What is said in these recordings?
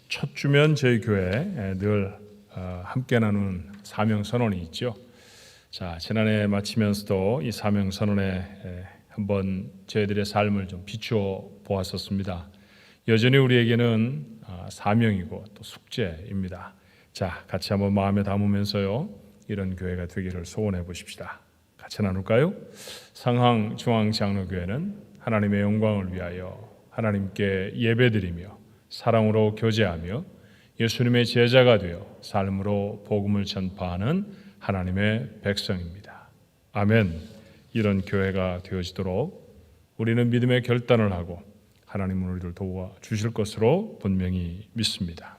첫 주면 저희 교회에 늘 함께 나누는 사명 선언이 있죠. 자, 지난해 마치면서도 이 사명 선언에 한번 저희들의 삶을 좀 비추어 보았었습니다. 여전히 우리에게는 사명이고 또 숙제입니다. 자, 같이 한번 마음에 담으면서요, 이런 교회가 되기를 소원해 보십시다. 같이 나눌까요? 상항중앙장로교회는 하나님의 영광을 위하여 하나님께 예배드리며 사랑으로 교제하며 예수님의 제자가 되어 삶으로 복음을 전파하는 하나님의 백성입니다. 아멘. 이런 교회가 되어지도록 우리는 믿음의 결단을 하고 하나님은 우리를 도와주실 것으로 분명히 믿습니다.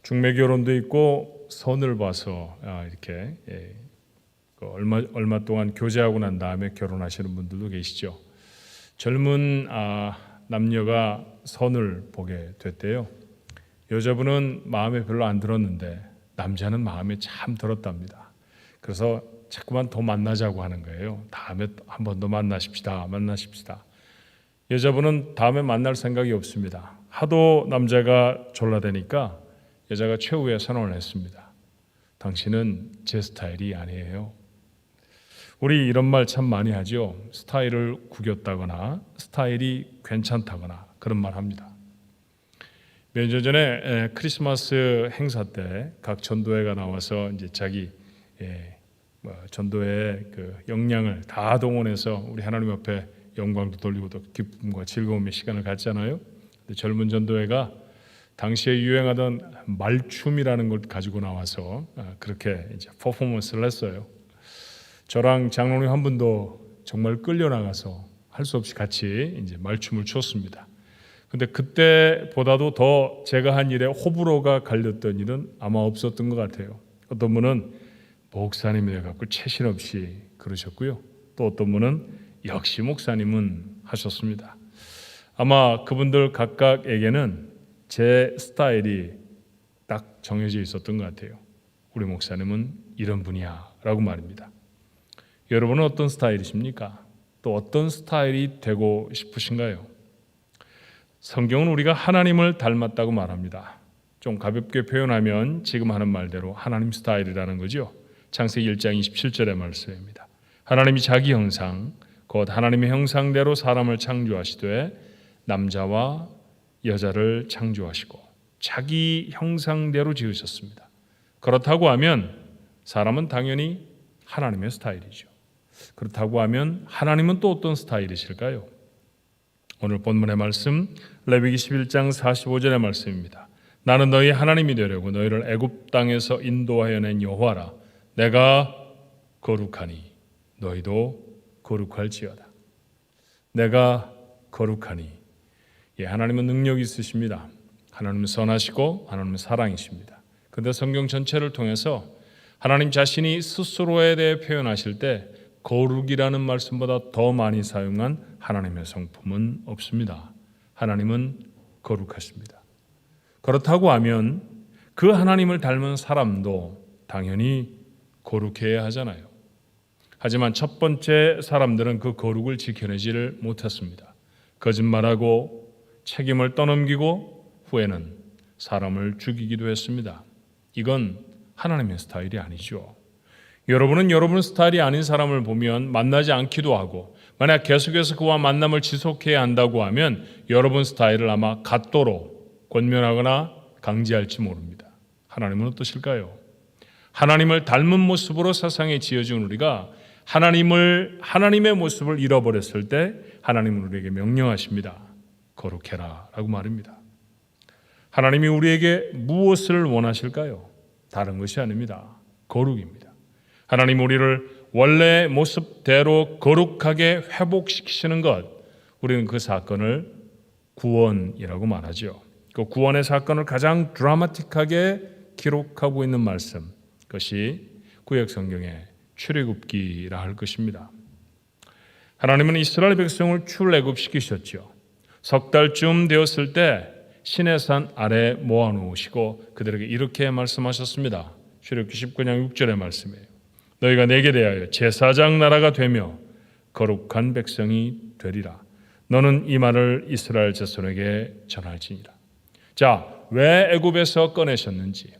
중매 결혼도 있고 선을 봐서 이렇게 얼마 동안 교제하고 난 다음에 결혼하시는 분들도 계시죠. 젊은 남녀가 선을 보게 됐대요. 여자분은 마음에 별로 안 들었는데 남자는 마음에 참 들었답니다. 그래서 자꾸만 더 만나자고 하는 거예요. 다음에 한 번 더 만나십시다. 여자분은 다음에 만날 생각이 없습니다. 하도 남자가 졸라대니까 여자가 최후의 선언을 했습니다. 당신은 제 스타일이 아니에요. 우리 이런 말 참 많이 하죠. 스타일을 구겼다거나 스타일이 괜찮다거나 그런 말 합니다. 몇 년 전에 크리스마스 행사 때 각 전도회가 나와서 이제 자기 전도회의 그 역량을 다 동원해서 우리 하나님 앞에 영광도 돌리고 또 기쁨과 즐거움의 시간을 갖잖아요. 근데 젊은 전도회가 당시에 유행하던 말춤이라는 걸 가지고 나와서 그렇게 이제 퍼포먼스를 했어요. 저랑 장로님 한 분도 정말 끌려 나가서 할 수 없이 같이 이제 말춤을 췄습니다. 근데 그때보다도 더 제가 한 일에 호불호가 갈렸던 일은 아마 없었던 것 같아요. 어떤 분은 목사님이 돼갖고 채신 없이 그러셨고요. 또 어떤 분은 역시 목사님은 하셨습니다. 아마 그분들 각각에게는 제 스타일이 딱 정해져 있었던 것 같아요. 우리 목사님은 이런 분이야 라고 말입니다. 여러분은 어떤 스타일이십니까? 또 어떤 스타일이 되고 싶으신가요? 성경은 우리가 하나님을 닮았다고 말합니다. 좀 가볍게 표현하면 지금 하는 말대로 하나님 스타일이라는 거죠. 창세기 1장 27절의 말씀입니다. 하나님이 자기 형상 곧 하나님의 형상대로 사람을 창조하시되 남자와 여자를 창조하시고 자기 형상대로 지으셨습니다. 그렇다고 하면 사람은 당연히 하나님의 스타일이죠. 그렇다고 하면 하나님은 또 어떤 스타일이실까요? 오늘 본문의 말씀 레위기 11장 45절의 말씀입니다. 나는 너희 하나님이 되려고 너희를 애굽 땅에서 인도하여 낸 여호와라. 내가 거룩하니 너희도 거룩할지어다. 내가 거룩하니. 하나님은 능력이 있으십니다. 하나님은 선하시고 하나님은 사랑이십니다. 그런데 성경 전체를 통해서 하나님 자신이 스스로에 대해 표현하실 때 거룩이라는 말씀보다 더 많이 사용한 하나님의 성품은 없습니다. 하나님은 거룩하십니다. 그렇다고 하면 그 하나님을 닮은 사람도 당연히 거룩해야 하잖아요. 하지만 첫 번째 사람들은 그 거룩을 지켜내지를 못했습니다. 거짓말하고 책임을 떠넘기고 후에는 사람을 죽이기도 했습니다. 이건 하나님의 스타일이 아니죠. 여러분은 여러분 스타일이 아닌 사람을 보면 만나지 않기도 하고 만약 계속해서 그와 만남을 지속해야 한다고 하면 여러분 스타일을 아마 갖도록 권면하거나 강제할지 모릅니다. 하나님은 어떠실까요? 하나님을 닮은 모습으로 세상에 지어진 우리가 하나님의 모습을 잃어버렸을 때 하나님은 우리에게 명령하십니다. 거룩해라 라고 말입니다. 하나님이 우리에게 무엇을 원하실까요? 다른 것이 아닙니다. 거룩입니다. 하나님 우리를 원래 모습대로 거룩하게 회복시키시는 것, 우리는 그 사건을 구원이라고 말하죠. 그 구원의 사건을 가장 드라마틱하게 기록하고 있는 말씀, 그것이 구약 성경의 출애굽기라 할 것입니다. 하나님은 이스라엘 백성을 출애굽시키셨죠. 석 달쯤 되었을 때 시내산 아래 모아놓으시고 그들에게 이렇게 말씀하셨습니다. 출애굽기 19장 6절의 말씀이에요. 너희가 내게 대하여 제사장 나라가 되며 거룩한 백성이 되리라. 너는 이 말을 이스라엘 자손에게 전할지니라. 자, 왜 애굽에서 꺼내셨는지,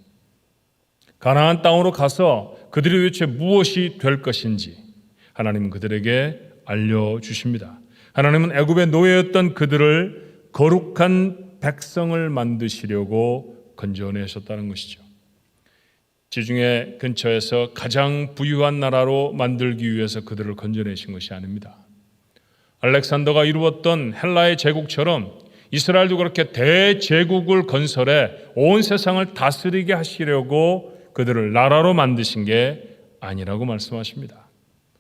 가나안 땅으로 가서 그들이 도대체 무엇이 될 것인지 하나님은 그들에게 알려주십니다. 하나님은 애굽의 노예였던 그들을 거룩한 백성을 만드시려고 건져내셨다는 것이죠. 지중해 근처에서 가장 부유한 나라로 만들기 위해서 그들을 건져내신 것이 아닙니다. 알렉산더가 이루었던 헬라의 제국처럼 이스라엘도 그렇게 대제국을 건설해 온 세상을 다스리게 하시려고 그들을 나라로 만드신 게 아니라고 말씀하십니다.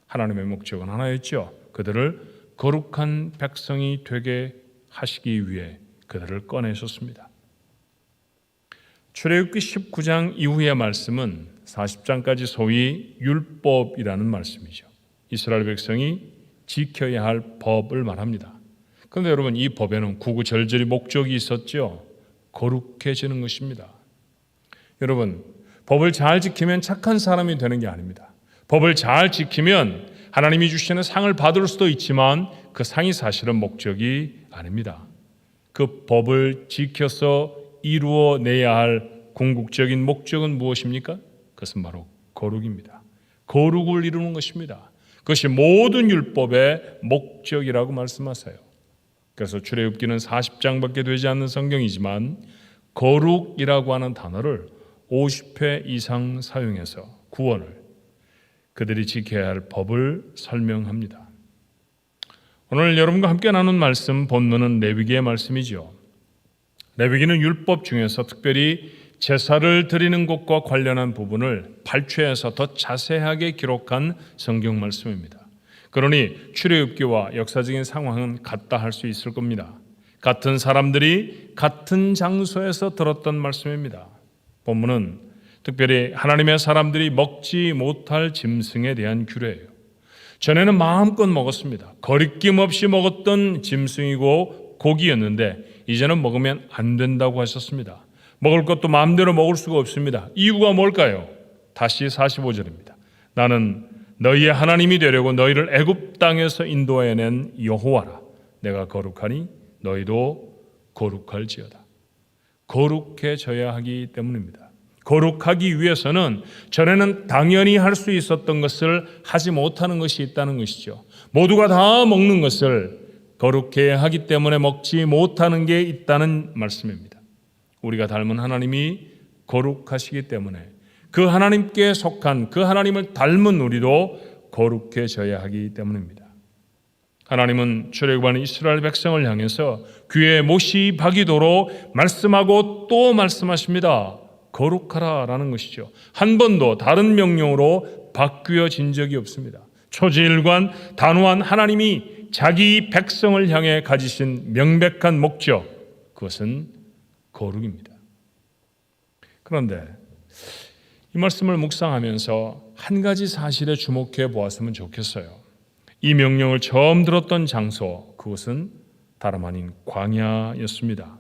하나님의 목적은 하나였죠. 그들을 거룩한 백성이 되게 하시기 위해 그들을 꺼내셨습니다. 출애굽기 19장 이후의 말씀은 40장까지 소위 율법이라는 말씀이죠. 이스라엘 백성이 지켜야 할 법을 말합니다. 그런데 여러분, 이 법에는 구구절절히 목적이 있었죠. 거룩해지는 것입니다. 여러분, 법을 잘 지키면 착한 사람이 되는 게 아닙니다. 법을 잘 지키면 하나님이 주시는 상을 받을 수도 있지만 그 상이 사실은 목적이 아닙니다. 그 법을 지켜서 이루어내야 할 궁극적인 목적은 무엇입니까? 그것은 바로 거룩입니다. 거룩을 이루는 것입니다. 그것이 모든 율법의 목적이라고 말씀하세요. 그래서 출애굽기는 40장밖에 되지 않는 성경이지만 거룩이라고 하는 단어를 50회 이상 사용해서 구원을, 그들이 지켜야 할 법을 설명합니다. 오늘 여러분과 함께 나눈 말씀 본문은 레위기의 말씀이죠. 레위기는 율법 중에서 특별히 제사를 드리는 것과 관련한 부분을 발췌해서 더 자세하게 기록한 성경 말씀입니다. 그러니 출애굽기와 역사적인 상황은 같다 할 수 있을 겁니다. 같은 사람들이 같은 장소에서 들었던 말씀입니다. 본문은 특별히 하나님의 사람들이 먹지 못할 짐승에 대한 규례예요. 전에는 마음껏 먹었습니다. 거리낌 없이 먹었던 짐승이고 고기였는데 이제는 먹으면 안 된다고 하셨습니다. 먹을 것도 마음대로 먹을 수가 없습니다. 이유가 뭘까요? 다시 45절입니다. 나는 너희의 하나님이 되려고 너희를 애굽 땅에서 인도해낸 여호와라. 내가 거룩하니 너희도 거룩할지어다. 거룩해져야 하기 때문입니다. 거룩하기 위해서는 전에는 당연히 할 수 있었던 것을 하지 못하는 것이 있다는 것이죠. 모두가 다 먹는 것을 거룩해야 하기 때문에 먹지 못하는 게 있다는 말씀입니다. 우리가 닮은 하나님이 거룩하시기 때문에 그 하나님께 속한, 그 하나님을 닮은 우리도 거룩해져야 하기 때문입니다. 하나님은 출애굽하는 이스라엘 백성을 향해서 귀에 못이 박이도록 말씀하고 또 말씀하십니다. 거룩하라라는 것이죠. 한 번도 다른 명령으로 바뀌어진 적이 없습니다. 초지일관 단호한 하나님이 자기 백성을 향해 가지신 명백한 목적, 그것은 거룩입니다. 그런데 이 말씀을 묵상하면서 한 가지 사실에 주목해 보았으면 좋겠어요. 이 명령을 처음 들었던 장소, 그것은 다름 아닌 광야였습니다.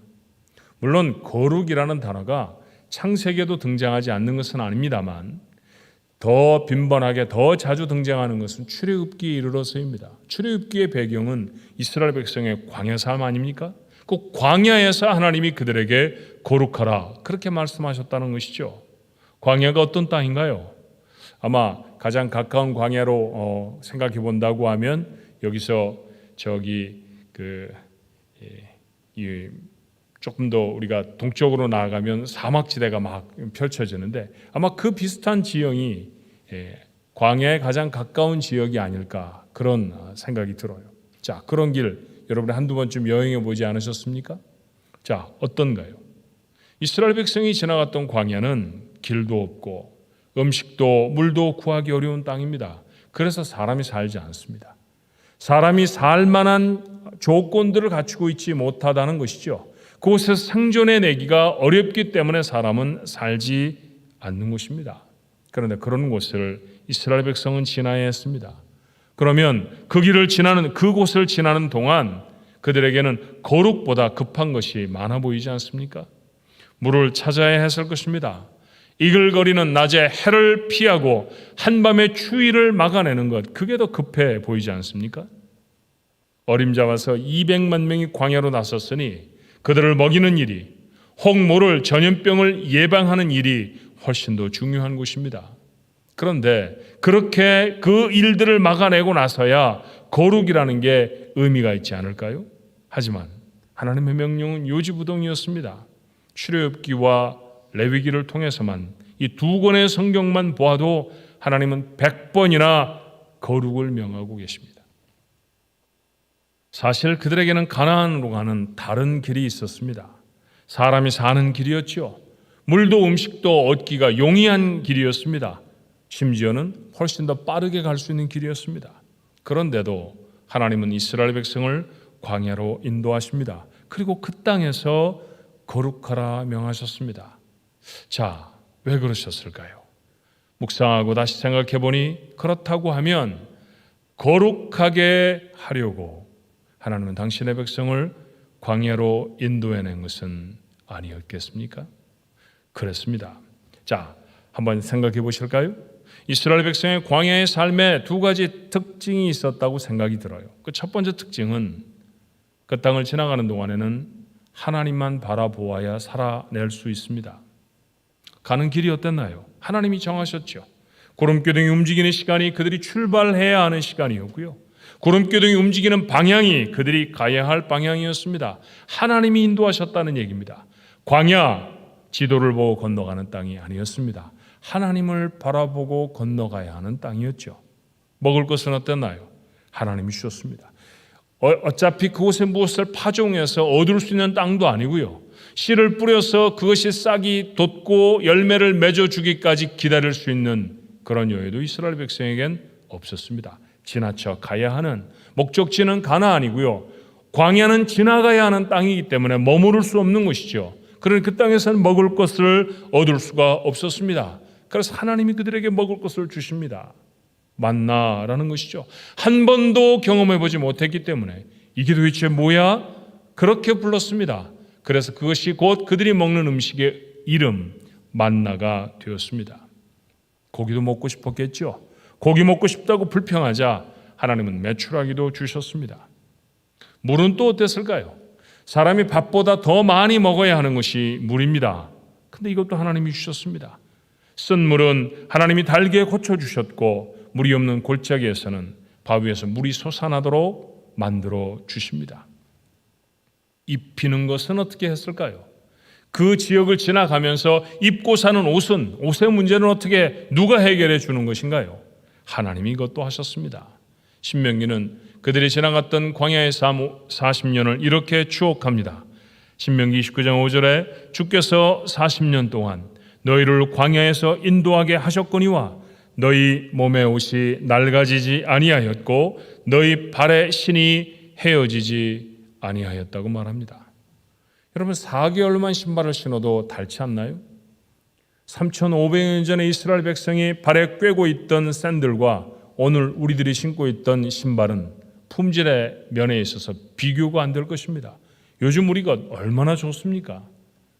물론 거룩이라는 단어가 창세기에도 등장하지 않는 것은 아닙니다만 더 빈번하게 더 자주 등장하는 것은 출애굽기에 이르러서입니다. 출애굽기의 배경은 이스라엘 백성의 광야 삶 아닙니까? 그 광야에서 하나님이 그들에게 거룩하라 그렇게 말씀하셨다는 것이죠. 광야가 어떤 땅인가요? 아마 가장 가까운 광야로 생각해 본다고 하면 여기서 조금 더 우리가 동쪽으로 나아가면 사막지대가 막 펼쳐지는데 아마 그 비슷한 지형이 광야에 가장 가까운 지역이 아닐까 그런 생각이 들어요. 자, 그런 길 여러분이 한두 번쯤 여행해 보지 않으셨습니까? 자, 어떤가요? 이스라엘 백성이 지나갔던 광야는 길도 없고 음식도 물도 구하기 어려운 땅입니다. 그래서 사람이 살지 않습니다. 사람이 살 만한 조건들을 갖추고 있지 못하다는 것이죠. 그곳에서 생존해내기가 어렵기 때문에 사람은 살지 않는 곳입니다. 그런데 그런 곳을 이스라엘 백성은 지나야 했습니다. 그러면 그 길을 지나는, 그곳을 지나는 동안 그들에게는 거룩보다 급한 것이 많아 보이지 않습니까? 물을 찾아야 했을 것입니다. 이글거리는 낮에 해를 피하고 한밤의 추위를 막아내는 것, 그게 더 급해 보이지 않습니까? 어림잡아서 200만 명이 광야로 나섰으니 그들을 먹이는 일이 혹 모를 전염병을 예방하는 일이 훨씬 더 중요한 것입니다. 그런데 그렇게 그 일들을 막아내고 나서야 거룩이라는 게 의미가 있지 않을까요? 하지만 하나님의 명령은 요지부동이었습니다. 출애굽기와 레위기를 통해서만 이 두 권의 성경만 보아도 하나님은 100번이나 거룩을 명하고 계십니다. 사실 그들에게는 가나안으로 가는 다른 길이 있었습니다. 사람이 사는 길이었죠. 물도 음식도 얻기가 용이한 길이었습니다. 심지어는 훨씬 더 빠르게 갈 수 있는 길이었습니다. 그런데도 하나님은 이스라엘 백성을 광야로 인도하십니다. 그리고 그 땅에서 거룩하라 명하셨습니다. 자, 왜 그러셨을까요? 묵상하고 다시 생각해 보니 그렇다고 하면 거룩하게 하려고 하나님은 당신의 백성을 광야로 인도해낸 것은 아니었겠습니까? 그렇습니다. 자, 한번 생각해 보실까요? 이스라엘 백성의 광야의 삶에 두 가지 특징이 있었다고 생각이 들어요. 그 첫 번째 특징은 그 땅을 지나가는 동안에는 하나님만 바라보아야 살아낼 수 있습니다. 가는 길이 어땠나요? 하나님이 정하셨죠. 구름기둥이 움직이는 시간이 그들이 출발해야 하는 시간이었고요. 구름기둥이 움직이는 방향이 그들이 가야 할 방향이었습니다. 하나님이 인도하셨다는 얘기입니다. 광야, 지도를 보고 건너가는 땅이 아니었습니다. 하나님을 바라보고 건너가야 하는 땅이었죠. 먹을 것은 어땠나요? 하나님이 주셨습니다. 어차피 그곳에 무엇을 파종해서 얻을 수 있는 땅도 아니고요. 씨를 뿌려서 그것이 싹이 돋고 열매를 맺어주기까지 기다릴 수 있는 그런 여유도 이스라엘 백성에겐 없었습니다. 지나쳐 가야 하는 목적지는 가나안이고요. 광야는 지나가야 하는 땅이기 때문에 머무를 수 없는 것이죠. 그러니 그 땅에서는 먹을 것을 얻을 수가 없었습니다. 그래서 하나님이 그들에게 먹을 것을 주십니다. 만나라는 것이죠. 한 번도 경험해보지 못했기 때문에 이게 도대체 뭐야? 그렇게 불렀습니다. 그래서 그것이 곧 그들이 먹는 음식의 이름 만나가 되었습니다. 고기도 먹고 싶었겠죠. 고기 먹고 싶다고 불평하자 하나님은 메추라기도 주셨습니다. 물은 또 어땠을까요? 사람이 밥보다 더 많이 먹어야 하는 것이 물입니다. 근데 이것도 하나님이 주셨습니다. 쓴 물은 하나님이 달게 고쳐주셨고 물이 없는 골짜기에서는 바위에서 물이 솟아나도록 만들어 주십니다. 입히는 것은 어떻게 했을까요? 그 지역을 지나가면서 입고 사는 옷의 문제는 어떻게 누가 해결해 주는 것인가요? 하나님이 이것도 하셨습니다. 신명기는 그들이 지나갔던 광야의 40년을 이렇게 추억합니다. 신명기 29장 5절에 주께서 40년 동안 너희를 광야에서 인도하게 하셨거니와 너희 몸의 옷이 낡아지지 아니하였고 너희 발의 신이 헤어지지 아니하였다고 말합니다. 여러분 4개월만 신발을 신어도 닳지 않나요? 3,500년 전에 이스라엘 백성이 발에 꿰고 있던 샌들과 오늘 우리들이 신고 있던 신발은 품질의 면에 있어서 비교가 안 될 것입니다. 요즘 우리가 얼마나 좋습니까?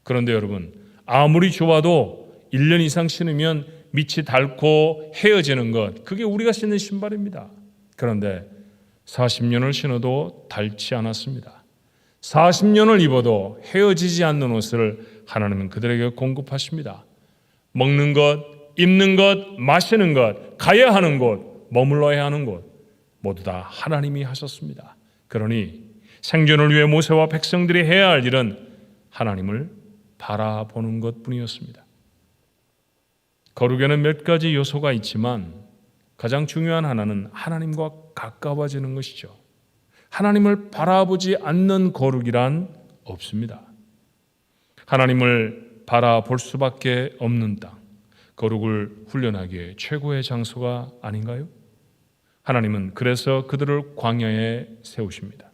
그런데 여러분 아무리 좋아도 1년 이상 신으면 밑이 닳고 헤어지는 것, 그게 우리가 신는 신발입니다. 그런데 40년을 신어도 닳지 않았습니다. 40년을 입어도 헤어지지 않는 옷을 하나님은 그들에게 공급하십니다. 먹는 것, 입는 것, 마시는 것, 가야 하는 곳, 머물러야 하는 곳 모두 다 하나님이 하셨습니다. 그러니 생존을 위해 모세와 백성들이 해야 할 일은 하나님을 바라보는 것뿐이었습니다. 거룩에는 몇 가지 요소가 있지만 가장 중요한 하나는 하나님과 가까워지는 것이죠. 하나님을 바라보지 않는 거룩이란 없습니다. 하나님을 바라볼 수밖에 없는 땅, 거룩을 훈련하기에 최고의 장소가 아닌가요? 하나님은 그래서 그들을 광야에 세우십니다.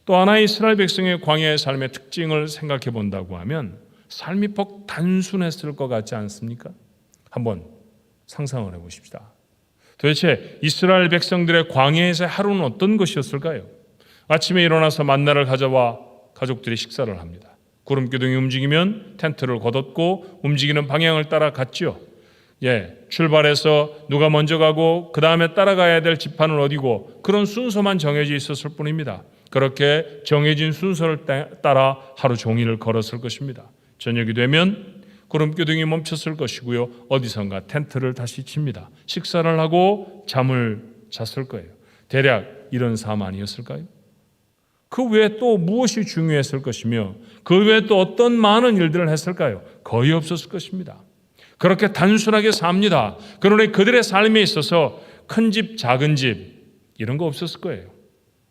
또 하나 이스라엘 백성의 광야의 삶의 특징을 생각해 본다고 하면 삶이 퍽 단순했을 것 같지 않습니까? 한번 상상을 해보십시다. 도대체 이스라엘 백성들의 광야에서의 하루는 어떤 것이었을까요? 아침에 일어나서 만나를 가져와 가족들이 식사를 합니다. 구름기둥이 움직이면 텐트를 걷었고 움직이는 방향을 따라 갔죠. 출발해서 누가 먼저 가고 그 다음에 따라가야 될 지파는 어디고 그런 순서만 정해져 있었을 뿐입니다. 그렇게 정해진 순서를 따라 하루 종일 걸었을 것입니다. 저녁이 되면 구름기둥이 멈췄을 것이고요. 어디선가 텐트를 다시 칩니다. 식사를 하고 잠을 잤을 거예요. 대략 이런 삶 아니었을까요? 그 외에 또 무엇이 중요했을 것이며 그 외에 또 어떤 많은 일들을 했을까요? 거의 없었을 것입니다. 그렇게 단순하게 삽니다. 그러나 그들의 삶에 있어서 큰 집, 작은 집 이런 거 없었을 거예요.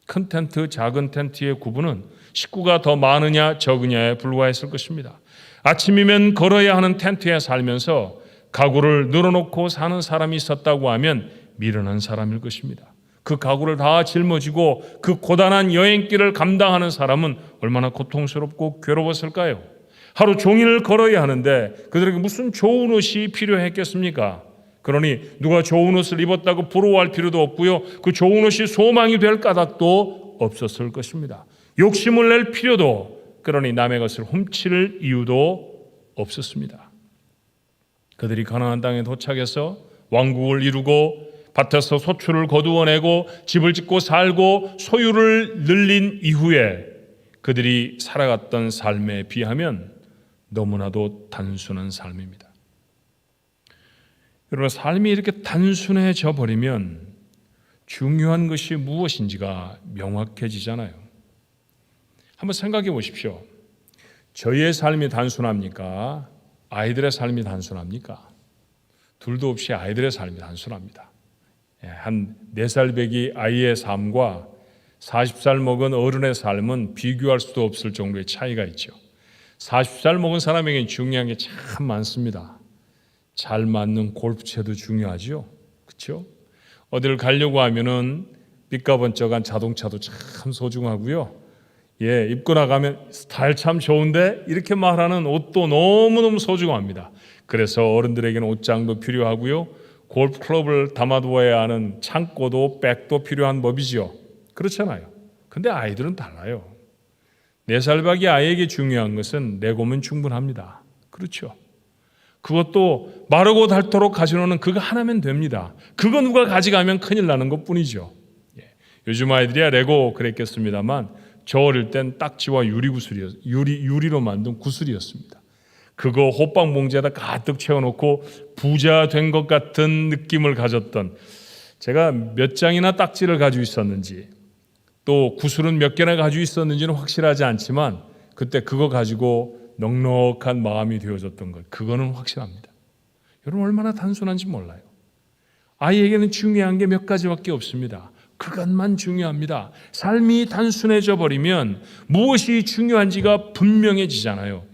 큰 텐트, 작은 텐트의 구분은 식구가 더 많으냐 적으냐에 불과했을 것입니다. 아침이면 걸어야 하는 텐트에 살면서 가구를 늘어놓고 사는 사람이 있었다고 하면 미련한 사람일 것입니다. 그 가구를 다 짊어지고 그 고단한 여행길을 감당하는 사람은 얼마나 고통스럽고 괴로웠을까요? 하루 종일 걸어야 하는데 그들에게 무슨 좋은 옷이 필요했겠습니까? 그러니 누가 좋은 옷을 입었다고 부러워할 필요도 없고요. 그 좋은 옷이 소망이 될 까닭도 없었을 것입니다. 욕심을 낼 필요도, 그러니 남의 것을 훔칠 이유도 없었습니다. 그들이 가나안 땅에 도착해서 왕국을 이루고 밭에서 소출을 거두어내고 집을 짓고 살고 소유를 늘린 이후에 그들이 살아갔던 삶에 비하면 너무나도 단순한 삶입니다. 여러분, 삶이 이렇게 단순해져 버리면 중요한 것이 무엇인지가 명확해지잖아요. 한번 생각해 보십시오. 저희의 삶이 단순합니까? 아이들의 삶이 단순합니까? 둘도 없이 아이들의 삶이 단순합니다. 한 4살 배기 아이의 삶과 40살 먹은 어른의 삶은 비교할 수도 없을 정도의 차이가 있죠. 40살 먹은 사람에게는 중요한 게 참 많습니다. 잘 맞는 골프채도 중요하죠. 그렇죠? 어디를 가려고 하면은 삐까번쩍한 자동차도 참 소중하고요. 입고 나가면 스타일 참 좋은데 이렇게 말하는 옷도 너무너무 소중합니다. 그래서 어른들에게는 옷장도 필요하고요. 골프 클럽을 담아두어야 하는 창고도 백도 필요한 법이죠. 그렇잖아요. 근데 아이들은 달라요. 4살 박이 아이에게 중요한 것은 내고면 충분합니다. 그렇죠. 그것도 마르고 닳도록 가져오는 그거 하나면 됩니다. 그거 누가 가져가면 큰일 나는 것뿐이죠. 요즘 아이들이야 레고 그랬겠습니다만 저 어릴 땐 딱지와 유리로 만든 구슬이었습니다. 그거 호빵 봉지에다 가득 채워놓고 부자 된 것 같은 느낌을 가졌던, 제가 몇 장이나 딱지를 가지고 있었는지 또 구슬은 몇 개나 가지고 있었는지는 확실하지 않지만 그때 그거 가지고 넉넉한 마음이 되어졌던 것, 그거는 확실합니다. 여러분, 얼마나 단순한지 몰라요. 아이에게는 중요한 게 몇 가지밖에 없습니다. 그것만 중요합니다. 삶이 단순해져 버리면 무엇이 중요한지가 분명해지잖아요.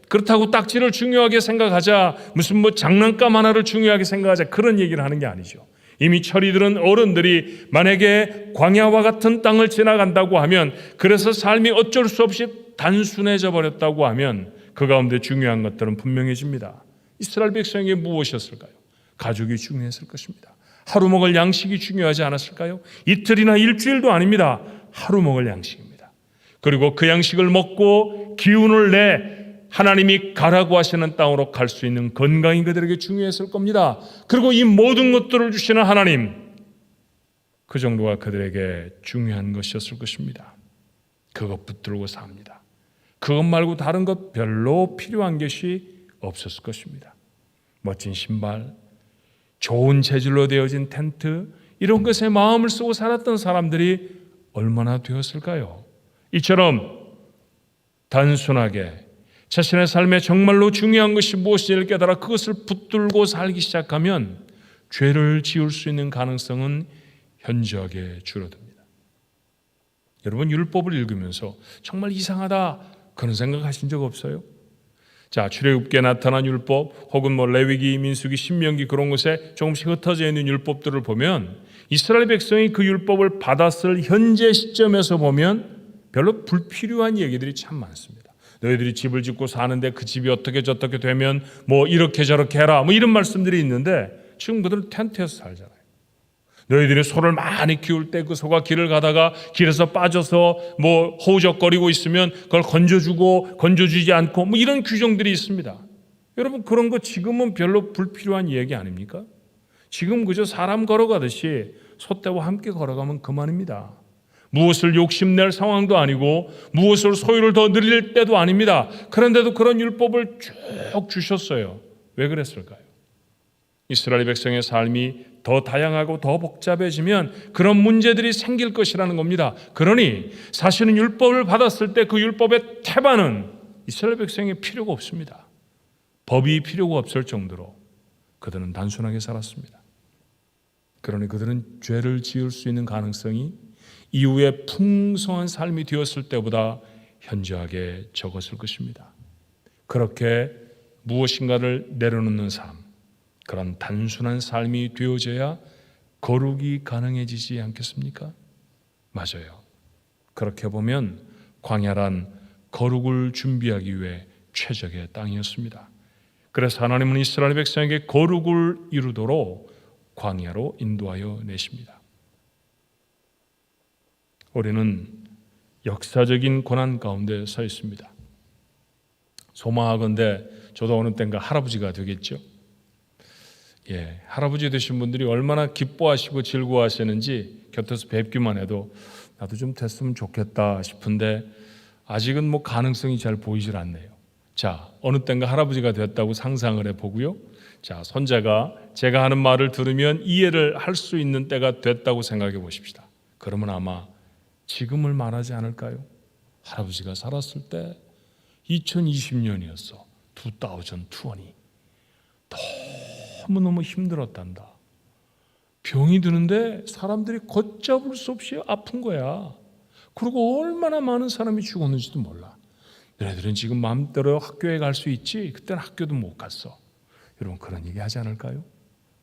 그렇다고 딱지를 중요하게 생각하자, 무슨 장난감 하나를 중요하게 생각하자, 그런 얘기를 하는 게 아니죠. 이미 철이 들은 어른들이 만약에 광야와 같은 땅을 지나간다고 하면, 그래서 삶이 어쩔 수 없이 단순해져 버렸다고 하면 그 가운데 중요한 것들은 분명해집니다. 이스라엘 백성에게 무엇이었을까요? 가족이 중요했을 것입니다. 하루 먹을 양식이 중요하지 않았을까요? 이틀이나 일주일도 아닙니다. 하루 먹을 양식입니다. 그리고 그 양식을 먹고 기운을 내 하나님이 가라고 하시는 땅으로 갈 수 있는 건강이 그들에게 중요했을 겁니다. 그리고 이 모든 것들을 주시는 하나님, 그 정도가 그들에게 중요한 것이었을 것입니다. 그것 붙들고 삽니다. 그것 말고 다른 것 별로 필요한 것이 없었을 것입니다. 멋진 신발, 좋은 재질로 되어진 텐트, 이런 것에 마음을 쓰고 살았던 사람들이 얼마나 되었을까요? 이처럼 단순하게 자신의 삶에 정말로 중요한 것이 무엇인지를 깨달아 그것을 붙들고 살기 시작하면 죄를 지을 수 있는 가능성은 현저하게 줄어듭니다. 여러분, 율법을 읽으면서 정말 이상하다 그런 생각하신 적 없어요? 자, 출애굽기에 나타난 율법 혹은 레위기, 민수기, 신명기 그런 곳에 조금씩 흩어져 있는 율법들을 보면 이스라엘 백성이 그 율법을 받았을 현재 시점에서 보면 별로 불필요한 얘기들이 참 많습니다. 너희들이 집을 짓고 사는데 그 집이 어떻게 저렇게 되면 이렇게 저렇게 해라 이런 말씀들이 있는데 지금 그들은 텐트에서 살잖아요. 너희들이 소를 많이 키울 때 그 소가 길을 가다가 길에서 빠져서 허우적거리고 있으면 그걸 건져주고 건져주지 않고 이런 규정들이 있습니다. 여러분, 그런 거 지금은 별로 불필요한 얘기 아닙니까? 지금 그저 사람 걸어가듯이 소떼와 함께 걸어가면 그만입니다. 무엇을 욕심낼 상황도 아니고 무엇을 소유를 더 늘릴 때도 아닙니다. 그런데도 그런 율법을 쭉 주셨어요. 왜 그랬을까요? 이스라엘 백성의 삶이 더 다양하고 더 복잡해지면 그런 문제들이 생길 것이라는 겁니다. 그러니 사실은 율법을 받았을 때 그 율법의 태반은 이스라엘 백성이 필요가 없습니다. 법이 필요가 없을 정도로 그들은 단순하게 살았습니다. 그러니 그들은 죄를 지을 수 있는 가능성이 이후에 풍성한 삶이 되었을 때보다 현저하게 적었을 것입니다. 그렇게 무엇인가를 내려놓는 삶, 그런 단순한 삶이 되어져야 거룩이 가능해지지 않겠습니까? 맞아요. 그렇게 보면 광야란 거룩을 준비하기 위해 최적의 땅이었습니다. 그래서 하나님은 이스라엘 백성에게 거룩을 이루도록 광야로 인도하여 내십니다. 우리는 역사적인 고난 가운데 서 있습니다. 소망하건대 저도 어느 땐가 할아버지가 되겠죠. 할아버지 되신 분들이 얼마나 기뻐하시고 즐거워하시는지 곁에서 뵙기만 해도 나도 좀 됐으면 좋겠다 싶은데 아직은 가능성이 잘 보이질 않네요. 자, 어느 땐가 할아버지가 됐다고 상상을 해보고요. 자, 손자가 제가 하는 말을 들으면 이해를 할 수 있는 때가 됐다고 생각해 보십시다. 그러면 아마 지금을 말하지 않을까요? 할아버지가 살았을 때 2020년이었어. 2020. 너무너무 힘들었단다. 병이 드는데 사람들이 걷잡을 수 없이 아픈 거야. 그리고 얼마나 많은 사람이 죽었는지도 몰라. 너희들은 지금 마음대로 학교에 갈 수 있지? 그때는 학교도 못 갔어. 여러분 그런 얘기 하지 않을까요?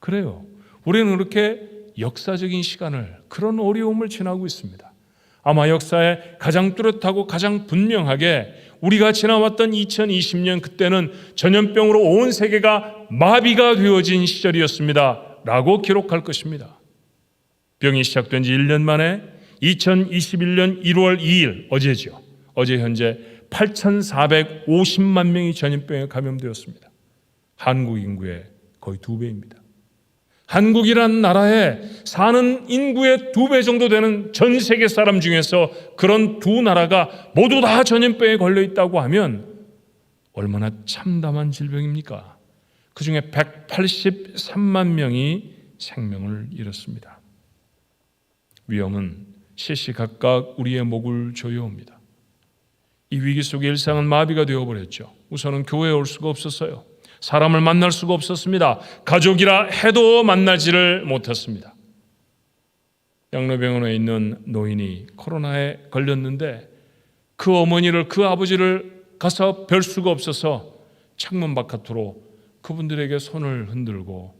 그래요. 우리는 그렇게 역사적인 시간을, 그런 어려움을 지나고 있습니다. 아마 역사에 가장 뚜렷하고 가장 분명하게 우리가 지나왔던 2020년, 그때는 전염병으로 온 세계가 마비가 되어진 시절이었습니다 라고 기록할 것입니다. 병이 시작된 지 1년 만에 2021년 1월 2일 어제죠. 어제 현재 8,450만 명이 전염병에 감염되었습니다. 한국 인구의 거의 2배입니다. 한국이란 나라에 사는 인구의 2배 정도 되는 전 세계 사람 중에서 그런 두 나라가 모두 다 전염병에 걸려 있다고 하면 얼마나 참담한 질병입니까? 그 중에 183만 명이 생명을 잃었습니다. 위험은 시시각각 우리의 목을 조여옵니다. 이 위기 속에 일상은 마비가 되어버렸죠. 우선은 교회에 올 수가 없었어요. 사람을 만날 수가 없었습니다. 가족이라 해도 만나지를 못했습니다. 양로병원에 있는 노인이 코로나에 걸렸는데 그 어머니를, 그 아버지를 가서 뵐 수가 없어서 창문 바깥으로 그분들에게 손을 흔들고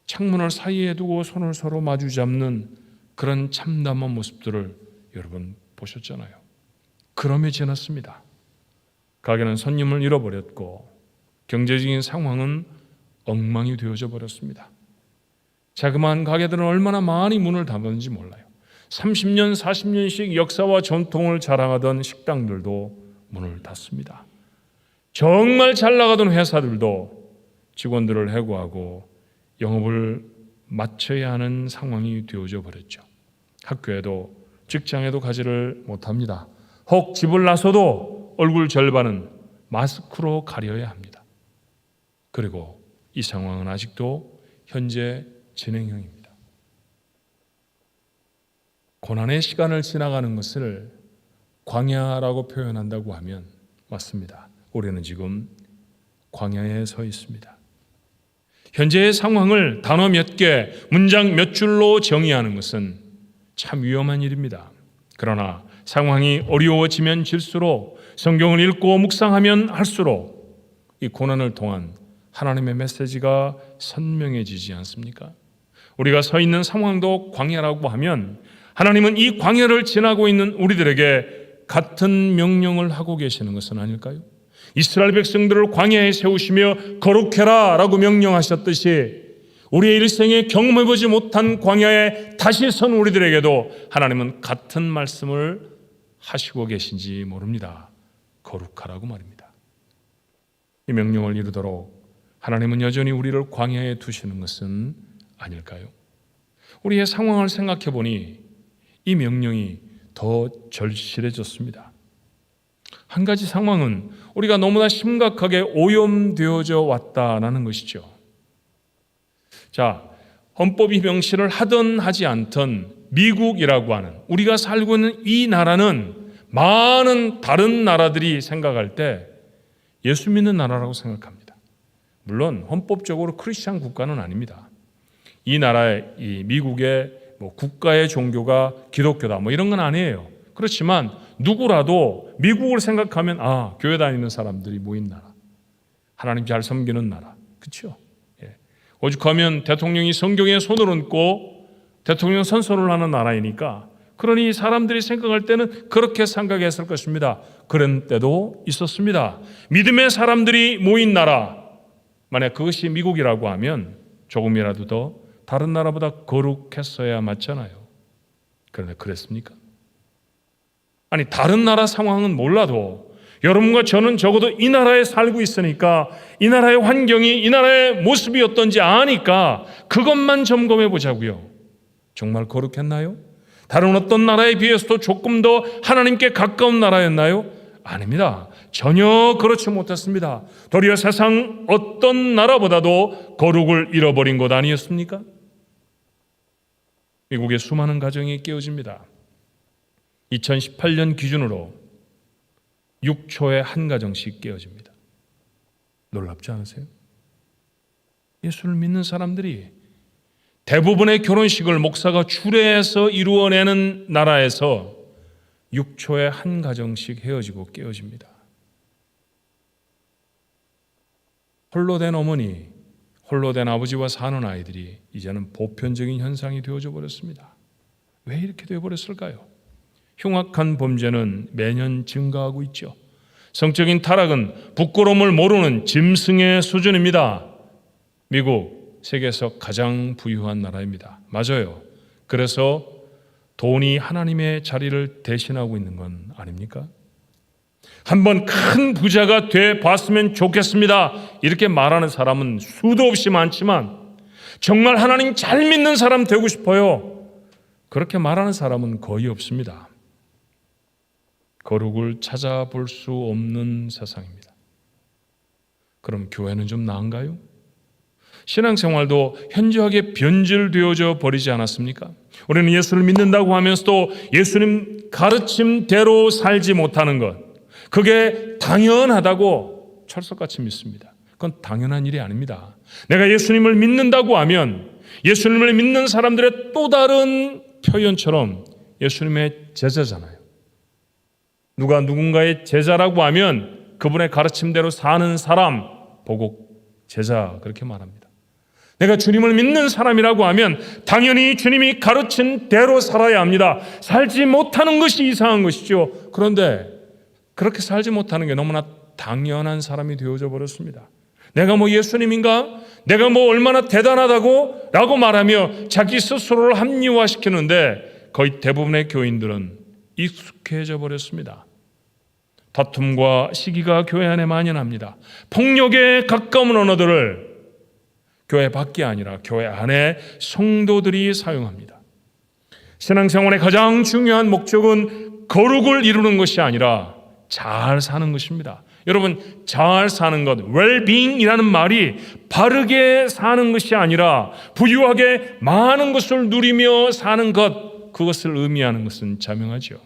창문을 사이에 두고 손을 서로 마주 잡는 그런 참담한 모습들을 여러분 보셨잖아요. 그럼에 지났습니다. 가게는 손님을 잃어버렸고 경제적인 상황은 엉망이 되어져 버렸습니다. 자그마한 가게들은 얼마나 많이 문을 닫았는지 몰라요. 30년, 40년씩 역사와 전통을 자랑하던 식당들도 문을 닫습니다. 정말 잘 나가던 회사들도 직원들을 해고하고 영업을 마쳐야 하는 상황이 되어져 버렸죠. 학교에도 직장에도 가지를 못합니다. 혹 집을 나서도 얼굴 절반은 마스크로 가려야 합니다. 그리고 이 상황은 아직도 현재 진행형입니다. 고난의 시간을 지나가는 것을 광야라고 표현한다고 하면 맞습니다. 우리는 지금 광야에 서 있습니다. 현재의 상황을 단어 몇 개, 문장 몇 줄로 정의하는 것은 참 위험한 일입니다. 그러나 상황이 어려워지면 질수록, 성경을 읽고 묵상하면 할수록 이 고난을 통한 하나님의 메시지가 선명해지지 않습니까? 우리가 서 있는 상황도 광야라고 하면 하나님은 이 광야를 지나고 있는 우리들에게 같은 명령을 하고 계시는 것은 아닐까요? 이스라엘 백성들을 광야에 세우시며 거룩해라 라고 명령하셨듯이 우리의 일생에 경험해보지 못한 광야에 다시 선 우리들에게도 하나님은 같은 말씀을 하시고 계신지 모릅니다. 거룩하라고 말입니다. 이 명령을 이루도록 하나님은 여전히 우리를 광야에 두시는 것은 아닐까요? 우리의 상황을 생각해 보니 이 명령이 더 절실해졌습니다. 한 가지 상황은 우리가 너무나 심각하게 오염되어져 왔다는 것이죠. 자, 헌법이 명시를 하든 하지 않든 미국이라고 하는 우리가 살고 있는 이 나라는 많은 다른 나라들이 생각할 때 예수 믿는 나라라고 생각합니다. 물론 헌법적으로 크리스찬 국가는 아닙니다. 이 나라의 이 미국의 국가의 종교가 기독교다 이런 건 아니에요. 그렇지만 누구라도 미국을 생각하면 교회 다니는 사람들이 모인 나라, 하나님 잘 섬기는 나라, 그렇죠? 오죽하면 대통령이 성경에 손을 얹고 대통령 선서를 하는 나라이니까, 그러니 사람들이 생각할 때는 그렇게 생각했을 것입니다. 그런 때도 있었습니다. 믿음의 사람들이 모인 나라, 만약 그것이 미국이라고 하면 조금이라도 더 다른 나라보다 거룩했어야 맞잖아요. 그런데 그랬습니까? 아니, 다른 나라 상황은 몰라도 여러분과 저는 적어도 이 나라에 살고 있으니까 이 나라의 환경이 이 나라의 모습이 어떤지 아니까 그것만 점검해 보자고요. 정말 거룩했나요? 다른 어떤 나라에 비해서도 조금 더 하나님께 가까운 나라였나요? 아닙니다. 전혀 그렇지 못했습니다. 도리어 세상 어떤 나라보다도 거룩을 잃어버린 것 아니었습니까? 미국의 수많은 가정이 깨어집니다. 2018년 기준으로 6초에 한 가정씩 깨어집니다. 놀랍지 않으세요? 예수를 믿는 사람들이 대부분의 결혼식을 목사가 주례해서 이루어내는 나라에서 6초에 한 가정씩 헤어지고 깨어집니다. 홀로 된 어머니, 홀로 된 아버지와 사는 아이들이 이제는 보편적인 현상이 되어져 버렸습니다. 왜 이렇게 되어버렸을까요? 흉악한 범죄는 매년 증가하고 있죠. 성적인 타락은 부끄러움을 모르는 짐승의 수준입니다. 미국, 세계에서 가장 부유한 나라입니다. 맞아요. 그래서 돈이 하나님의 자리를 대신하고 있는 건 아닙니까? 한번 큰 부자가 돼 봤으면 좋겠습니다. 이렇게 말하는 사람은 수도 없이 많지만 정말 하나님 잘 믿는 사람 되고 싶어요. 그렇게 말하는 사람은 거의 없습니다. 거룩을 찾아볼 수 없는 세상입니다. 그럼 교회는 좀 나은가요? 신앙생활도 현저하게 변질되어져 버리지 않았습니까? 우리는 예수를 믿는다고 하면서도 예수님 가르침대로 살지 못하는 것, 그게 당연하다고 철석같이 믿습니다. 그건 당연한 일이 아닙니다. 내가 예수님을 믿는다고 하면 예수님을 믿는 사람들의 또 다른 표현처럼 예수님의 제자잖아요. 누가 누군가의 제자라고 하면 그분의 가르침대로 사는 사람 보고 제자 그렇게 말합니다. 내가 주님을 믿는 사람이라고 하면 당연히 주님이 가르친 대로 살아야 합니다. 살지 못하는 것이 이상한 것이죠. 그런데 그렇게 살지 못하는 게 너무나 당연한 사람이 되어져 버렸습니다. 내가 예수님인가? 내가 얼마나 대단하다고? 라고 말하며 자기 스스로를 합리화시키는데 거의 대부분의 교인들은 익숙해져 버렸습니다. 다툼과 시기가 교회 안에 만연합니다. 폭력에 가까운 언어들을 교회 밖이 아니라 교회 안에 성도들이 사용합니다. 신앙생활의 가장 중요한 목적은 거룩을 이루는 것이 아니라 잘 사는 것입니다. 여러분, 잘 사는 것, well-being이라는 말이 바르게 사는 것이 아니라 부유하게 많은 것을 누리며 사는 것, 그것을 의미하는 것은 자명하죠.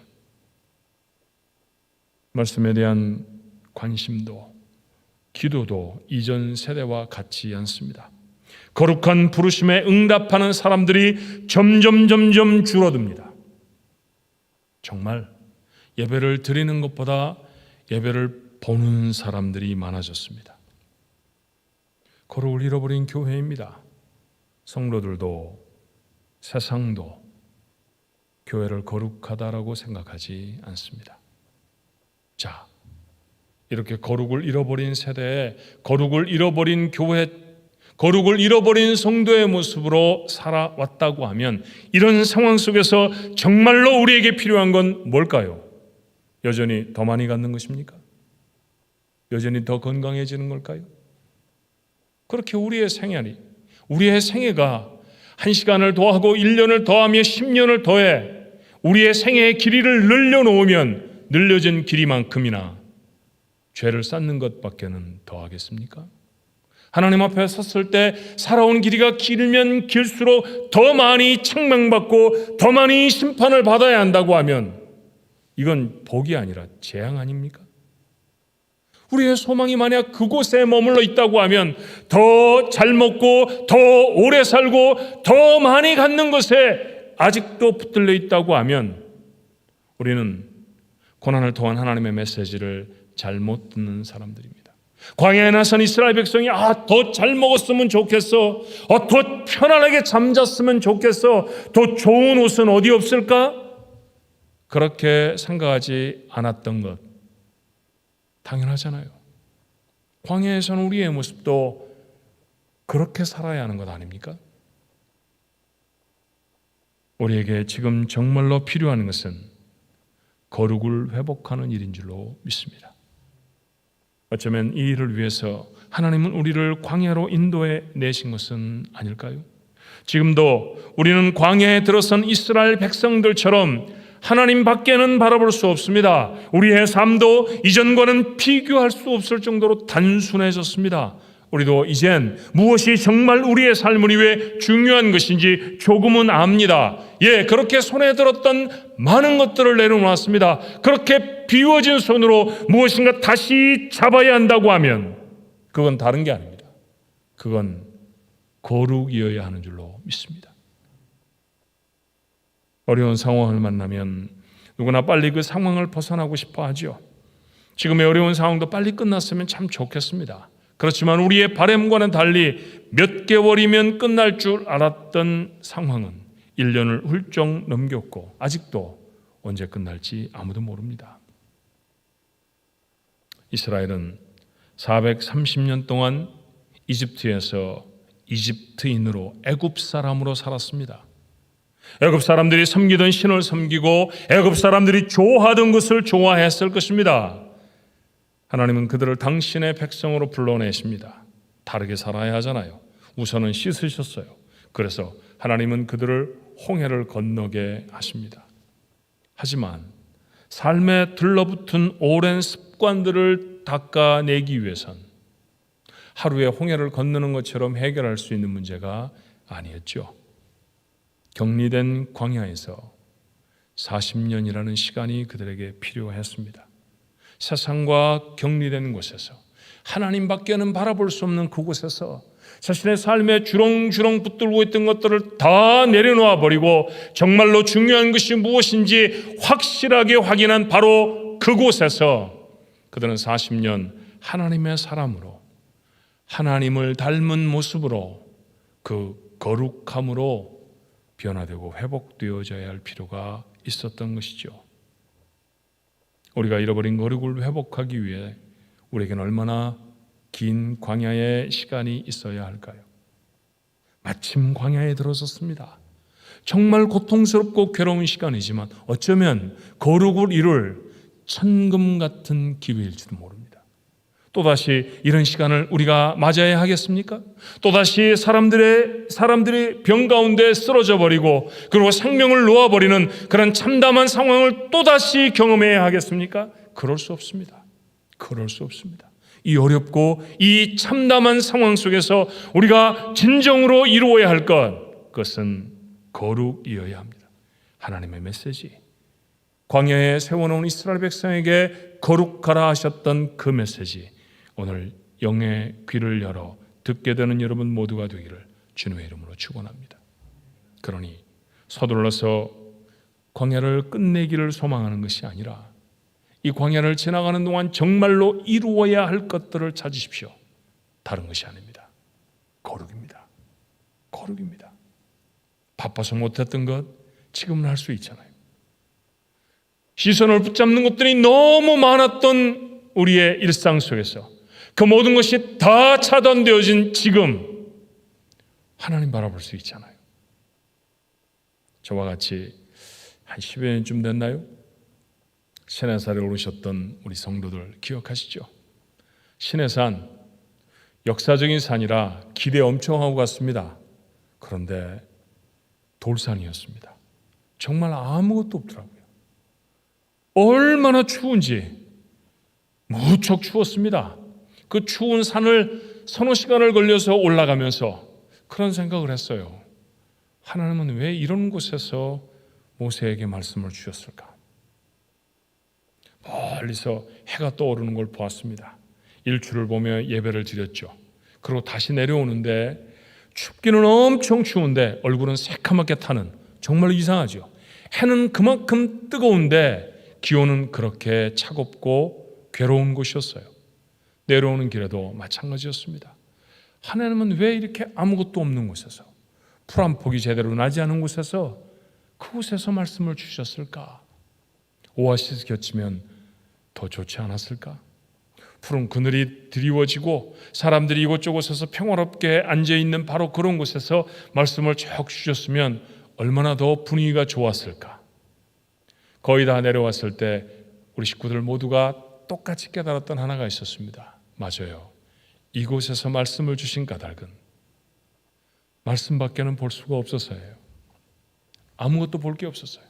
말씀에 대한 관심도 기도도 이전 세대와 같지 않습니다. 거룩한 부르심에 응답하는 사람들이 점점 줄어듭니다. 정말 예배를 드리는 것보다 예배를 보는 사람들이 많아졌습니다. 거룩을 잃어버린 교회입니다. 성도들도 세상도 교회를 거룩하다라고 생각하지 않습니다. 자, 이렇게 거룩을 잃어버린 세대에 거룩을 잃어버린 교회, 거룩을 잃어버린 성도의 모습으로 살아왔다고 하면 이런 상황 속에서 정말로 우리에게 필요한 건 뭘까요? 여전히 더 많이 갖는 것입니까? 여전히 더 건강해지는 걸까요? 그렇게 우리의 생애가 1시간을 더하고 1년을 더하며 10년을 더해 우리의 생애의 길이를 늘려놓으면 늘려진 길이만큼이나 죄를 쌓는 것밖에는 더 하겠습니까? 하나님 앞에 섰을 때 살아온 길이가 길면 길수록 더 많이 책망받고 더 많이 심판을 받아야 한다고 하면 이건 복이 아니라 재앙 아닙니까? 우리의 소망이 만약 그곳에 머물러 있다고 하면 더 잘 먹고 더 오래 살고 더 많이 갖는 것에 아직도 붙들려 있다고 하면 우리는 고난을 통한 하나님의 메시지를 잘못 듣는 사람들입니다. 광야에 나선 이스라엘 백성이 더 잘 먹었으면 좋겠어, 더 편안하게 잠잤으면 좋겠어, 더 좋은 옷은 어디 없을까? 그렇게 생각하지 않았던 것 당연하잖아요. 광야에서는 우리의 모습도 그렇게 살아야 하는 것 아닙니까? 우리에게 지금 정말로 필요한 것은 거룩을 회복하는 일인 줄로 믿습니다. 어쩌면 이 일을 위해서 하나님은 우리를 광야로 인도해 내신 것은 아닐까요? 지금도 우리는 광야에 들어선 이스라엘 백성들처럼 하나님 밖에는 바라볼 수 없습니다. 우리의 삶도 이전과는 비교할 수 없을 정도로 단순해졌습니다. 우리도 이젠 무엇이 정말 우리의 삶을 위해 중요한 것인지 조금은 압니다. 그렇게 손에 들었던 많은 것들을 내려놓았습니다. 그렇게 비워진 손으로 무엇인가 다시 잡아야 한다고 하면 그건 다른 게 아닙니다. 그건 거룩이어야 하는 줄로 믿습니다. 어려운 상황을 만나면 누구나 빨리 그 상황을 벗어나고 싶어 하죠. 지금의 어려운 상황도 빨리 끝났으면 참 좋겠습니다. 그렇지만 우리의 바람과는 달리 몇 개월이면 끝날 줄 알았던 상황은 1년을 훌쩍 넘겼고 아직도 언제 끝날지 아무도 모릅니다. 이스라엘은 430년 동안 이집트에서 이집트인으로 애굽 사람으로 살았습니다. 애굽 사람들이 섬기던 신을 섬기고 애굽 사람들이 좋아하던 것을 좋아했을 것입니다. 하나님은 그들을 당신의 백성으로 불러내십니다. 다르게 살아야 하잖아요. 우선은 씻으셨어요. 그래서 하나님은 그들을 홍해를 건너게 하십니다. 하지만 삶에 들러붙은 오랜 습관들을 닦아내기 위해선 하루에 홍해를 건너는 것처럼 해결할 수 있는 문제가 아니었죠. 격리된 광야에서 40년이라는 시간이 그들에게 필요했습니다. 세상과 격리된 곳에서 하나님밖에는 바라볼 수 없는 그곳에서 자신의 삶에 주렁주렁 붙들고 있던 것들을 다 내려놓아 버리고 정말로 중요한 것이 무엇인지 확실하게 확인한 바로 그곳에서 그들은 40년 하나님의 사람으로 하나님을 닮은 모습으로 그 거룩함으로 변화되고 회복되어져야 할 필요가 있었던 것이죠. 우리가 잃어버린 거룩을 회복하기 위해 우리에게는 얼마나 긴 광야의 시간이 있어야 할까요? 마침 광야에 들어섰습니다. 정말 고통스럽고 괴로운 시간이지만 어쩌면 거룩을 이룰 천금 같은 기회일지도 모릅니다. 또다시 이런 시간을 우리가 맞아야 하겠습니까? 또다시 사람들이 병 가운데 쓰러져 버리고 그리고 생명을 놓아버리는 그런 참담한 상황을 또다시 경험해야 하겠습니까? 그럴 수 없습니다. 그럴 수 없습니다. 이 어렵고 이 참담한 상황 속에서 우리가 진정으로 이루어야 할 그것은 거룩이어야 합니다. 하나님의 메시지, 광야에 세워놓은 이스라엘 백성에게 거룩하라 하셨던 그 메시지, 오늘 영의 귀를 열어 듣게 되는 여러분 모두가 되기를 주님의 이름으로 축원합니다. 그러니 서둘러서 광야를 끝내기를 소망하는 것이 아니라 이 광야를 지나가는 동안 정말로 이루어야 할 것들을 찾으십시오. 다른 것이 아닙니다. 거룩입니다. 거룩입니다. 바빠서 못했던 것 지금은 할 수 있잖아요. 시선을 붙잡는 것들이 너무 많았던 우리의 일상 속에서 그 모든 것이 다 차단되어진 지금 하나님 바라볼 수 있잖아요. 저와 같이 한 10여 년쯤 됐나요? 시내산에 오르셨던 우리 성도들 기억하시죠? 시내산, 역사적인 산이라 기대 엄청 하고 갔습니다. 그런데 돌산이었습니다. 정말 아무것도 없더라고요. 얼마나 추운지 무척 추웠습니다. 그 추운 산을 서너 시간을 걸려서 올라가면서 그런 생각을 했어요. 하나님은 왜 이런 곳에서 모세에게 말씀을 주셨을까? 멀리서 해가 떠오르는 걸 보았습니다. 일출을 보며 예배를 드렸죠. 그리고 다시 내려오는데 춥기는 엄청 추운데 얼굴은 새카맣게 타는, 정말 이상하죠. 해는 그만큼 뜨거운데 기온은 그렇게 차갑고 괴로운 곳이었어요. 내려오는 길에도 마찬가지였습니다. 하나님은 왜 이렇게 아무것도 없는 곳에서, 풀 한 폭이 제대로 나지 않은 곳에서, 그곳에서 말씀을 주셨을까? 오아시스 곁이면 더 좋지 않았을까? 푸른 그늘이 드리워지고 사람들이 이곳저곳에서 평화롭게 앉아있는 바로 그런 곳에서 말씀을 쭉 주셨으면 얼마나 더 분위기가 좋았을까? 거의 다 내려왔을 때 우리 식구들 모두가 똑같이 깨달았던 하나가 있었습니다. 맞아요. 이곳에서 말씀을 주신 까닭은 말씀밖에는 볼 수가 없어서예요. 아무것도 볼 게 없었어요.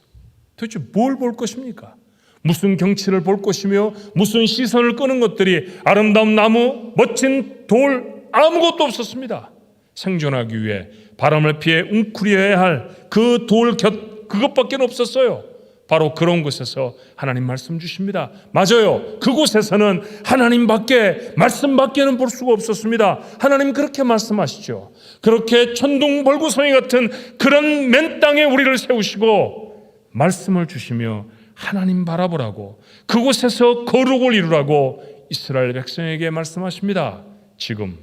도대체 뭘 볼 것입니까? 무슨 경치를 볼 것이며 무슨 시선을 끄는 것들이, 아름다운 나무, 멋진 돌, 아무것도 없었습니다. 생존하기 위해 바람을 피해 웅크려야 할 그 돌 곁, 그것밖에 없었어요. 바로 그런 곳에서 하나님 말씀 주십니다. 맞아요. 그곳에서는 하나님밖에, 말씀밖에는 볼 수가 없었습니다. 하나님 그렇게 말씀하시죠. 그렇게 천둥벌구성이 같은 그런 맨 땅에 우리를 세우시고 말씀을 주시며 하나님 바라보라고, 그곳에서 거룩을 이루라고 이스라엘 백성에게 말씀하십니다. 지금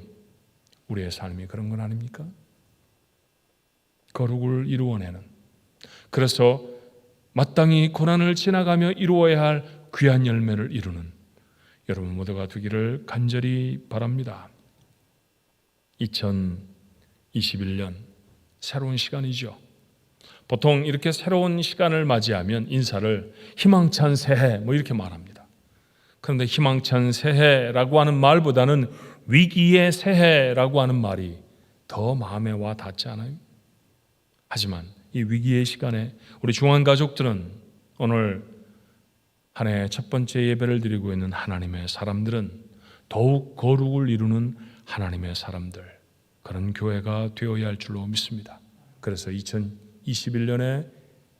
우리의 삶이 그런 건 아닙니까? 거룩을 이루어내는, 그래서 마땅히 고난을 지나가며 이루어야 할 귀한 열매를 이루는 여러분 모두가 되기를 간절히 바랍니다. 2021년 새로운 시간이죠. 보통 이렇게 새로운 시간을 맞이하면 인사를 희망찬 새해 이렇게 말합니다. 그런데 희망찬 새해라고 하는 말보다는 위기의 새해라고 하는 말이 더 마음에 와 닿지 않아요? 하지만 이 위기의 시간에 우리 중환 가족들은, 오늘 한 해 첫 번째 예배를 드리고 있는 하나님의 사람들은 더욱 거룩을 이루는 하나님의 사람들, 그런 교회가 되어야 할 줄로 믿습니다. 그래서 2021년에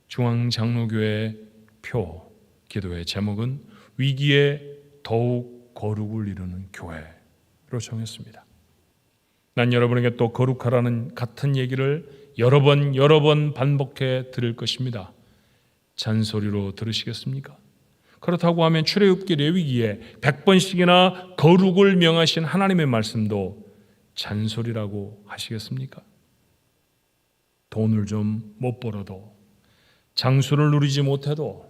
중앙장로교회 표 기도의 제목은 위기에 더욱 거룩을 이루는 교회로 정했습니다. 난 여러분에게 또 거룩하라는 같은 얘기를 여러 번 반복해 드릴 것입니다. 잔소리로 들으시겠습니까? 그렇다고 하면 출애굽기 레위기에 100번씩이나 거룩을 명하신 하나님의 말씀도 잔소리라고 하시겠습니까? 돈을 좀 못 벌어도, 장수를 누리지 못해도,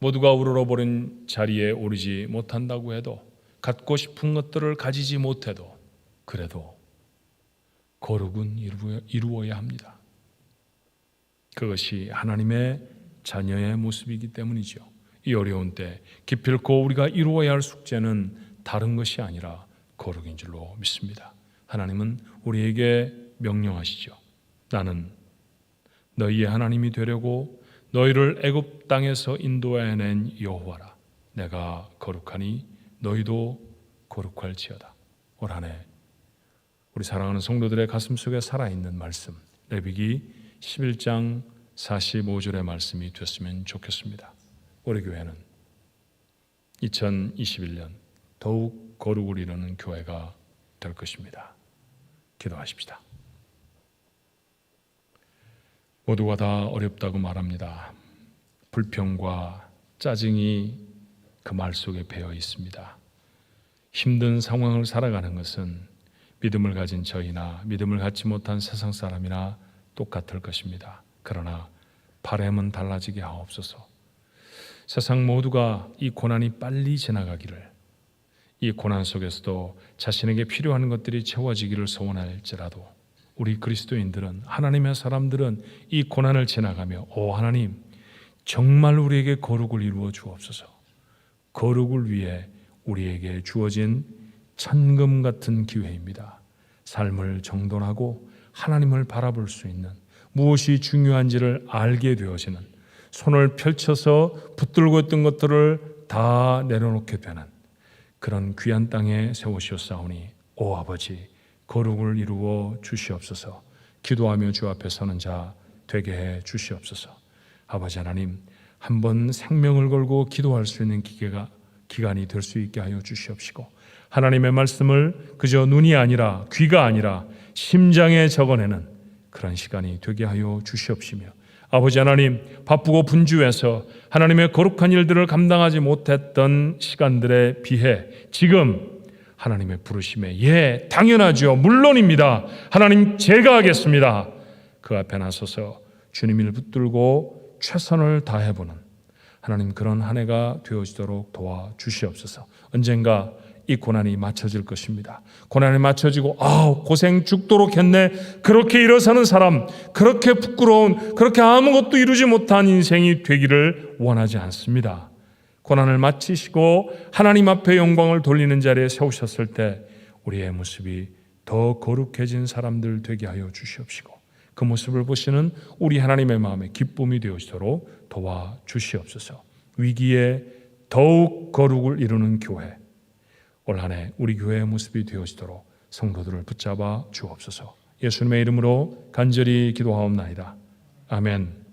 모두가 우러러버린 자리에 오르지 못한다고 해도, 갖고 싶은 것들을 가지지 못해도, 그래도 거룩은 이루어야 합니다. 그것이 하나님의 자녀의 모습이기 때문이죠. 이 어려운 때 기필코 우리가 이루어야 할 숙제는 다른 것이 아니라 거룩인 줄로 믿습니다. 하나님은 우리에게 명령하시죠. 나는 너희의 하나님이 되려고 너희를 애굽 땅에서 인도해낸 여호와라. 내가 거룩하니 너희도 거룩할지어다. 올 한 해 우리 사랑하는 성도들의 가슴 속에 살아있는 말씀, 레위기 11장 45절의 말씀이 됐으면 좋겠습니다. 우리 교회는 2021년 더욱 거룩을 이루는 교회가 될 것입니다. 기도하십시다. 모두가 다 어렵다고 말합니다. 불평과 짜증이 그 말 속에 배어 있습니다. 힘든 상황을 살아가는 것은 믿음을 가진 저희나 믿음을 갖지 못한 세상 사람이나 똑같을 것입니다. 그러나 바람은 달라지게 하옵소서. 세상 모두가 이 고난이 빨리 지나가기를, 이 고난 속에서도 자신에게 필요한 것들이 채워지기를 소원할지라도 우리 그리스도인들은, 하나님의 사람들은 이 고난을 지나가며 오 하나님, 정말 우리에게 거룩을 이루어 주옵소서. 거룩을 위해 우리에게 주어진 천금 같은 기회입니다. 삶을 정돈하고 하나님을 바라볼 수 있는, 무엇이 중요한지를 알게 되어지는, 손을 펼쳐서 붙들고 있던 것들을 다 내려놓게 되는 그런 귀한 땅에 세우시옵사오니 오 아버지, 거룩을 이루어 주시옵소서. 기도하며 주 앞에 서는 자 되게 해 주시옵소서. 아버지 하나님, 한번 생명을 걸고 기도할 수 있는 기간이 될 수 있게 하여 주시옵시고, 하나님의 말씀을 그저 눈이 아니라 귀가 아니라 심장에 적어내는 그런 시간이 되게 하여 주시옵시며, 아버지 하나님, 바쁘고 분주해서 하나님의 거룩한 일들을 감당하지 못했던 시간들에 비해 지금 하나님의 부르심에 예, 당연하죠, 물론입니다, 하나님 제가 하겠습니다, 그 앞에 나서서 주님을 붙들고 최선을 다해보는 하나님 그런 한 해가 되어지도록 도와주시옵소서. 언젠가 이 고난이 맞춰질 것입니다. 고난이 맞춰지고 고생 죽도록 했네, 그렇게 일어서는 사람, 그렇게 부끄러운, 그렇게 아무것도 이루지 못한 인생이 되기를 원하지 않습니다. 고난을 마치시고 하나님 앞에 영광을 돌리는 자리에 세우셨을 때 우리의 모습이 더 거룩해진 사람들 되게 하여 주시옵시고, 그 모습을 보시는 우리 하나님의 마음에 기쁨이 되어지도록 도와주시옵소서. 위기에 더욱 거룩을 이루는 교회, 올 한 해 우리 교회의 모습이 되어지도록 성도들을 붙잡아 주옵소서. 예수님의 이름으로 간절히 기도하옵나이다. 아멘.